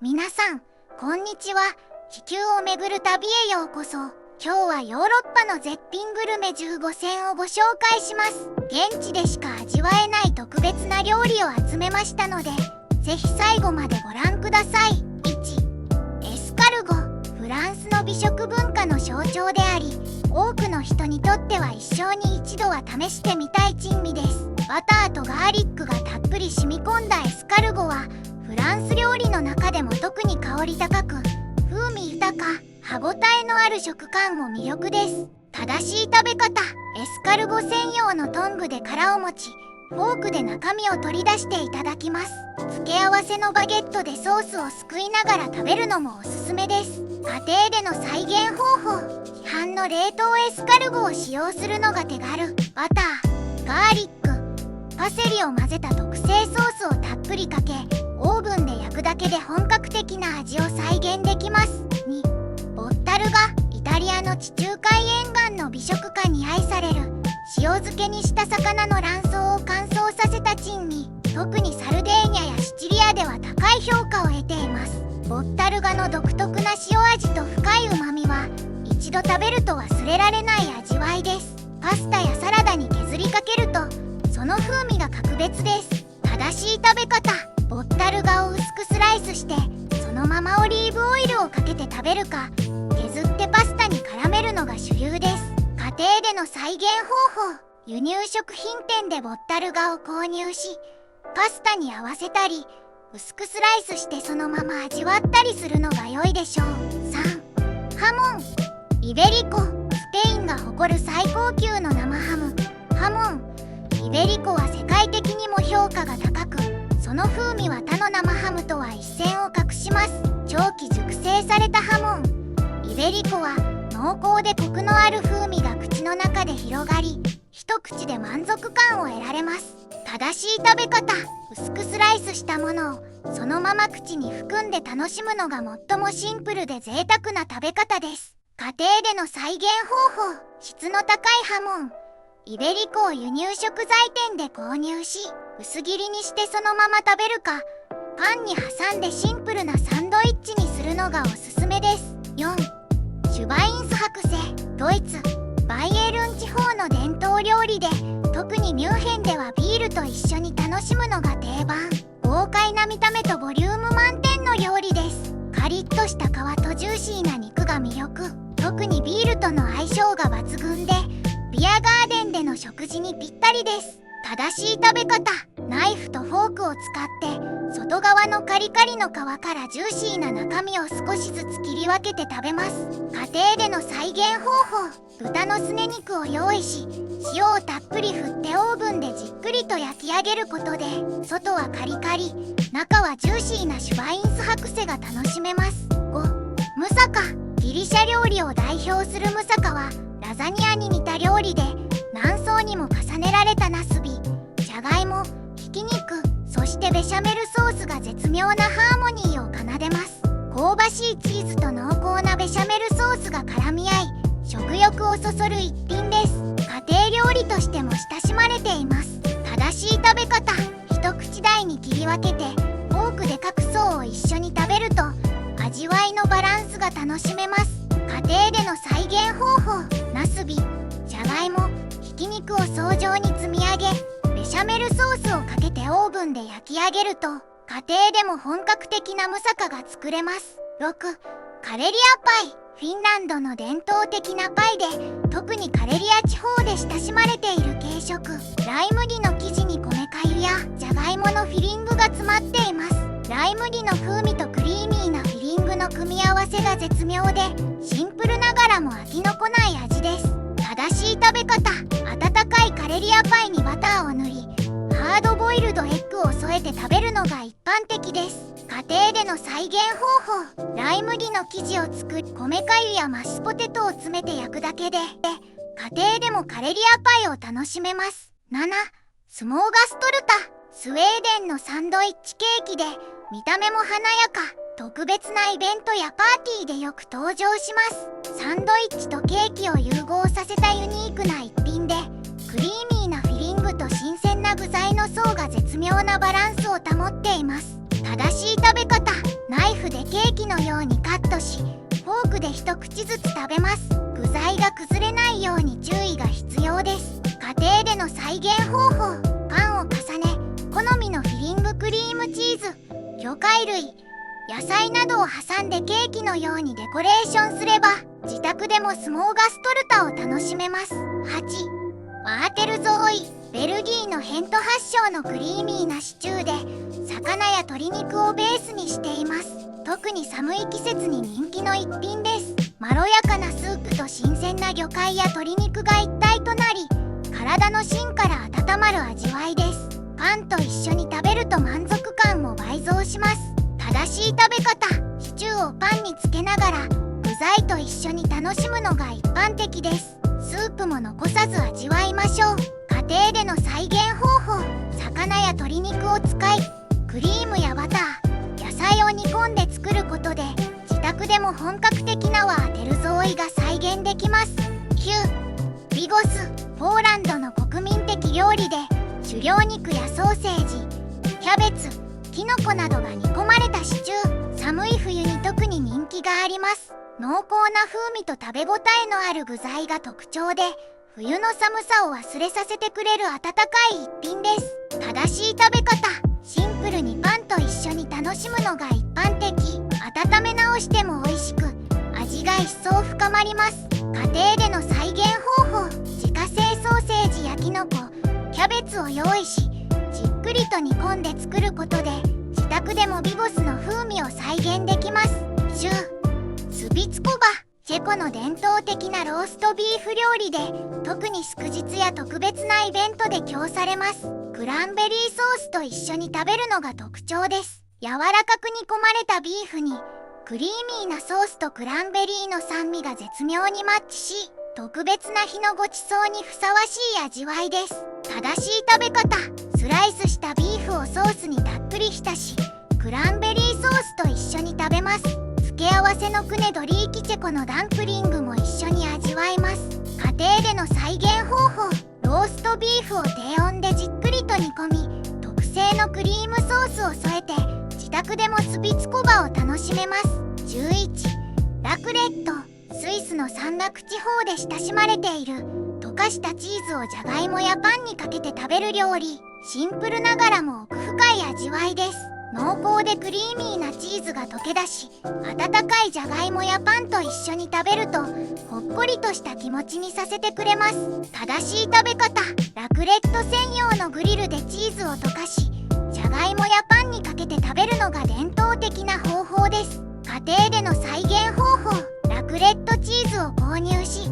皆さん、こんにちは。地球をめぐる旅へようこそ。今日はヨーロッパの絶品グルメ15選をご紹介します。現地でしか味わえない特別な料理を集めましたので、ぜひ最後までご覧ください。1、エスカルゴ。フランスの美食文化の象徴であり、多くの人にとっては一生に一度は試してみたい珍味です。バターとガーリックがたっぷり染み込んだエスカルゴは、フランス料理の中でも特に香り高く、風味豊か、歯ごたえのある食感も魅力です。正しい食べ方。エスカルゴ専用のトングで殻を持ち、フォークで中身を取り出していただきます。付け合わせのバゲットでソースをすくいながら食べるのもおすすめです。家庭での再現方法。市販の冷凍エスカルゴを使用するのが手軽。バター、ガーリック、パセリを混ぜた特製ソースをたっぷりかけ、オーブンで焼くだけで本格的な味を再現できます。2、ボッタルガ。イタリアの地中海沿岸の美食家に愛される、塩漬けにした魚の卵巣を乾燥させた珍味。特にサルデーニャやシチリアでは高い評価を得ています。ボッタルガの独特な塩味と深い旨味は、一度食べると忘れられない味わいです。パスタやサラダに削りかけると、その風味が格別です。正しい食べ方。ボッタルガを薄くスライスして、そのままオリーブオイルをかけて食べるか、削ってパスタに絡めるのが主流です。家庭での再現方法。輸入食品店でボッタルガを購入し、パスタに合わせたり、薄くスライスしてそのまま味わったりするのが良いでしょう。3、ハモン。イベリコ。スペインが誇る最高級の生ハム、ハモン。イベリコは世界的にも評価が高く、その風味は他の生ハムとは一線を画します。長期熟成されたハモン。イベリコは濃厚でコクのある風味が口の中で広がり、一口で満足感を得られます。正しい食べ方。薄くスライスしたものをそのまま口に含んで楽しむのが最もシンプルで贅沢な食べ方です。家庭での再現方法。質の高いハモン、イベリコを輸入食材店で購入し、薄切りにしてそのまま食べるか、パンに挟んでシンプルなサンドイッチにするのがおすすめです。4、シュバインスハクセ。ドイツバイエルン地方の伝統料理で、特にミュンヘンではビールと一緒に楽しむのが定番。豪快な見た目とボリューム満点の料理です。カリッとした皮とジューシーな肉が魅力。特にビールとの相性が抜群で、ビアガーデンでの食事にぴったりです。正しい食べ方。ナイフとフォークを使って、外側のカリカリの皮からジューシーな中身を少しずつ切り分けて食べます。家庭での再現方法。豚のすね肉を用意し、塩をたっぷり振ってオーブンでじっくりと焼き上げることで、外はカリカリ、中はジューシーなシュバインスハクセが楽しめます。5、ムサカ。ギリシャ料理を代表するムサカは、ラザニアに似た料理で、何層にも重ねられたナスビ、じゃがいも、ひき肉、そしてベシャメルソースが絶妙なハーモニーを奏でます。香ばしいチーズと濃厚なベシャメルソースが絡み合い、食欲をそそる一品です。家庭料理としても親しまれています。正しい食べ方。一口大に切り分けて、フォークで各層を一緒に食べると、味わいのバランスが楽しめます。家庭での再現方法。ナスビ、じゃがいも、ひき肉を層状に積み上げ、ベシャメルソースをかけてオーブンで焼き上げると、家庭でも本格的なムサカが作れます。6、カレリアパイ。フィンランドの伝統的なパイで、特にカレリア地方で親しまれている軽食。ライ麦の生地に米かゆやじゃがいものフィリングが詰まっています。ライ麦の風味とクリーミーなフィリングの組み合わせが絶妙で、シンプルながらも飽きのこない味です。正しい食べ方。温かいカレリアパイにバターを塗り、ハードボイルドエッグを添えて食べるのが一般的です。家庭での再現方法。ライ麦の生地を作り、米かゆやマッシュポテトを詰めて焼くだけで、家庭でもカレリアパイを楽しめます。7、スモーガストルタ。スウェーデンのサンドイッチケーキで、見た目も華やか、特別なイベントやパーティーでよく登場します。サンドイッチとケーキを融合させたユニークな一品で、クリーミーなフィリングと新鮮な具材の層が絶妙なバランスを保っています。正しい食べ方。ナイフでカットし、フォークで一口ずつ食べます。具材が崩れないように注意が必要です。家庭での再現方法。パンを重ね、好みのフィリングクリームチーズ、魚介類、野菜などを挟んでケーキのようにデコレーションすれば、自宅でもスモーガストルタを楽しめます。8. マーテルゾーイ。ベルギーのヘント発祥のクリーミーなシチューで、魚や鶏肉をベースにしています。特に寒い季節に人気の一品です。まろやかなスープと新鮮な魚介や鶏肉が一体となり、体の芯から温まる味わいです。パンと一緒に食べると満足感も倍増します。正しい食べ方。シチューをパンにつけながら具材と一緒に楽しむのが一般的です。スープも残さず味わいましょう。家庭での再現方法。魚や鶏肉を使い、クリームやバター、野菜を煮込んで作ることで、自宅でも本格的なワーテルゾーイが再現できます。9. ビゴス。ポーランドの国民的料理で、狩猟肉やソーセージ、キャベツ、キノコなどが煮込まれたシチュー。寒い冬に特に人気があります。濃厚な風味と食べ応えのある具材が特徴で、冬の寒さを忘れさせてくれる温かい一品です。正しい食べ方。シンプルにパンと一緒に楽しむのが一般的。温め直しても美味しく、味が一層深まります。家庭での再現方法。自家製ソーセージやキノコ、キャベツを用意し、じっくりと煮込んで作ることで、自宅でもビゴスの風味を再現できます。10. スビツコバ。チェコの伝統的なローストビーフ料理で、特に祝日や特別なイベントで供されます。クランベリーソースと一緒に食べるのが特徴です。柔らかく煮込まれたビーフに、クリーミーなソースとクランベリーの酸味が絶妙にマッチし、特別な日のごちそうにふさわしい味わいです。正しい食べ方。スライスしたビーフをソースにたっぷり浸し、クランベリーソースと一緒に食べます。付け合わせのクネドリーキチェコのダンプリングも一緒に味わえます。家庭での再現方法。ローストビーフを低温でじっくりと煮込み、特製のクリームソースを添えて、自宅でもスビツコバを楽しめます。11. ラクレット。スイスの山岳地方で親しまれている、溶かしたチーズをじゃがいもやパンにかけて食べる料理。シンプルながらも奥深い味わいです。濃厚でクリーミーなチーズが溶け出し、温かいじゃがいもやパンと一緒に食べると、ほっこりとした気持ちにさせてくれます。正しい食べ方。ラクレット専用のグリルでチーズを溶かし、じゃがいもやパンにかけて食べるのが伝統的な方法です。家庭での再現方法。ラクレットチーズを購入し、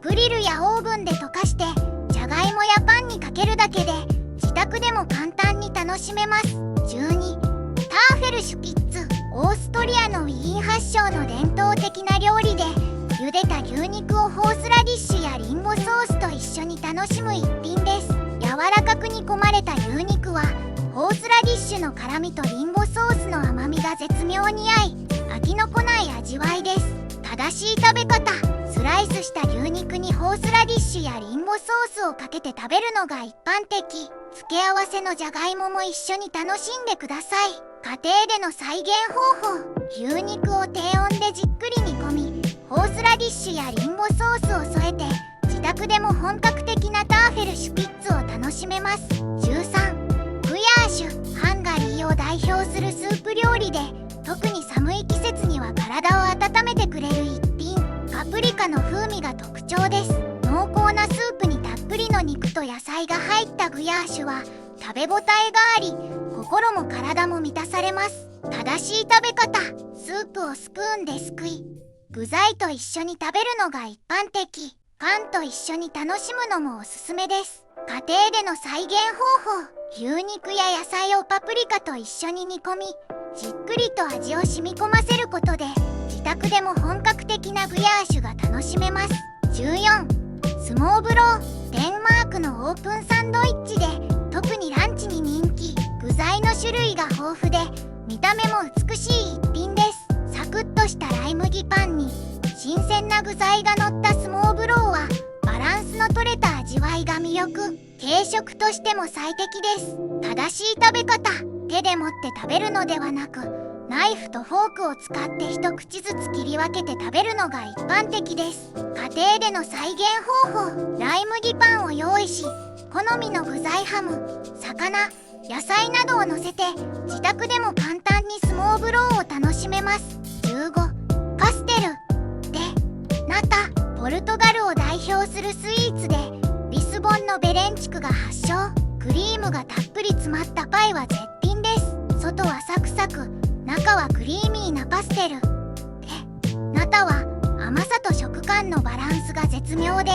グリルやオーブンで溶かして、じゃがいもやパンにかけるだけで、自宅でも簡単に楽しめます。12. ターフェルシュピッツ。オーストリアのウィーン発祥の伝統的な料理で、茹でた牛肉をホースラディッシュやリンゴソースと一緒に楽しむ一品です。柔らかく煮込まれた牛肉は、ホースラディッシュの辛みとリンゴソースの甘みが絶妙に合い、飽きのこない味わいです。正しい食べ方。スライスした牛肉にホースラディッシュやリンゴソースをかけて食べるのが一般的。付け合わせのじゃがいもも一緒に楽しんでください。家庭での再現方法。牛肉を低温でじっくり煮込み、ホースラディッシュやリンゴソースを添えて、自宅でも本格的なターフェルシュピッツを楽しめます。13. グヤーシュ。ハンガリーを代表するスープ料理で、特に寒い季節には体を温めてくれる一品。パプリカの風味が特徴です。濃厚なスープにたっぷりの肉と野菜が入ったグヤーシュは、食べ応えがあり、心も体も満たされます。正しい食べ方。スープをスプーンですくい、具材と一緒に食べるのが一般的。パンと一緒に楽しむのもおすすめです。家庭での再現方法。牛肉や野菜をパプリカと一緒に煮込み、じっくりと味を染み込ませることで、自宅でも本格的なグヤーシュが楽しめます。14. スモーブロー。デンマークのオープンサンドイッチで、特にランチに人気。具材の種類が豊富で、見た目も美しい一品です。サクッとしたライ麦パンに、新鮮な具材が乗ったスモーブローは、バランスの取れた味わいが魅力。軽食としても最適です。正しい食べ方。手で持って食べるのではなく、ナイフとフォークを使って一口ずつ切り分けて食べるのが一般的です。家庭での再現方法。ライ麦パンを用意し、好みの具材ハム、魚、野菜などを乗せて自宅でも簡単にスモーブローを楽しめます。15、パステル。で、ナタ。ポルトガルを代表するスイーツで、リスボンのベレンチクが発祥。クリームがたっぷり詰まったパイは絶品です。外はサクサク、中はクリーミーなパステル。で、ナタは甘さと食感のバランスが絶妙で、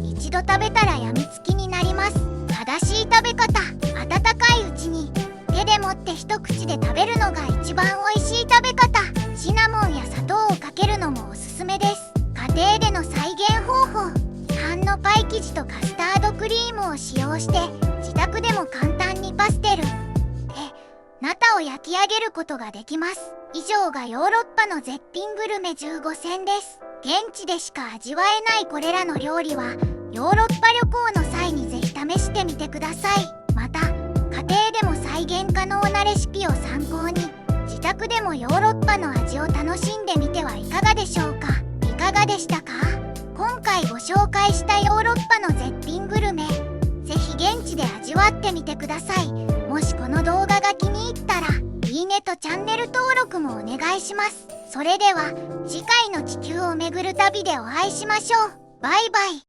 一度食べたらやみつきになります。正しい食べ方。温かいうちに手で持って一口で食べるのが一番おいしい食べ方。シナモンや砂糖をかけるのもおすすめです。家庭での再現方法。市販のパイ生地とカスタードクリームを使用して自宅でも簡単にパステルでナタを焼き上げることができます。以上がヨーロッパの絶品グルメ15選です。現地でしか味わえないこれらの料理はヨーロッパ旅行の際にぜひ試してみてください。また家庭でも再現可能なレシピを参考に自宅でもヨーロッパの味を楽しんでみてはいかがでしょうか。いかがでしたか？今回ご紹介したヨーロッパの絶品グルメ、ぜひ現地で味わってみてください。もしこの動画が気に入ったらいいねとチャンネル登録もお願いします。それでは次回の地球を巡る旅でお会いしましょう。バイバイ。